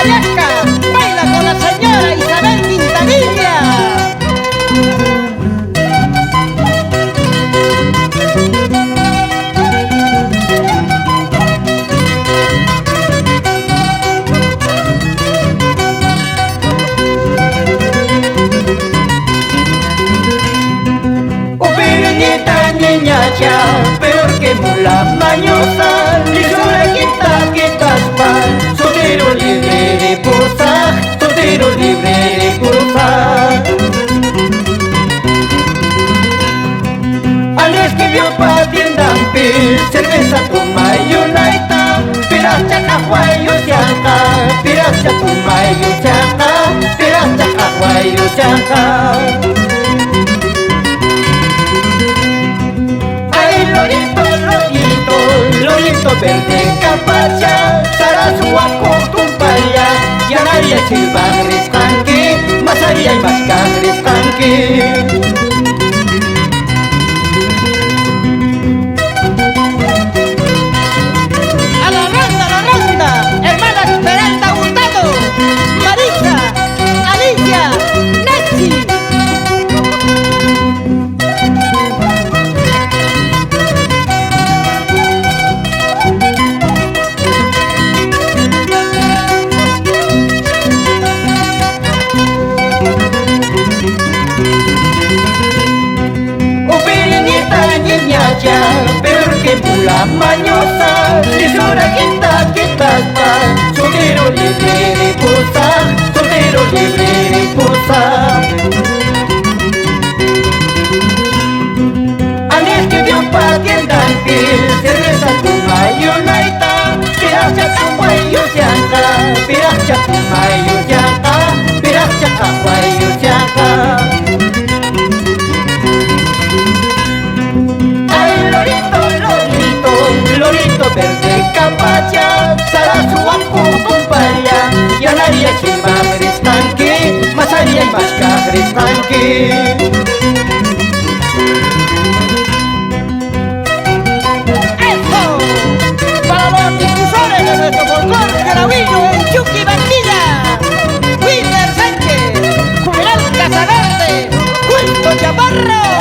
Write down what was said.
Yasca, baila con la señora Isabel Quintanilla. Peor que mula mañosa, lisura quita que taspa, soltero libre de posar, soltero libre de posar. Al escribió pa' tienda cerveza toma y unaita, piracha cajuayo chaca, piracha toma y chaca, piracha cajuayo chaca. Lorito verde capacha, Sarasuaco tumpaya, Yanaria silva griscanque, Masaria y masca griscanque. A la ronda, hermana Esperanza Hurtado, Marisa, Alicia, Nachi. Peor que mula mañosa, lisura quinta que taspa, soltero libre de posar, soltero libre de posar. Antes que dio pa' tienda cerveza toma y unaita, piracha cajuayo chaca, piracha toma y chaca, piracha cajuayo chaca. Verde capacha, Sarasuaco tumpaya, Yanaria chilva griscanque, Masaria y masca griscanque. ¡Eso! Para los difusores de nuestro folclor carabino en Chucky Bandilla, Wilmer Sánchez, Juvenal Casaverde, Julio Chaparro.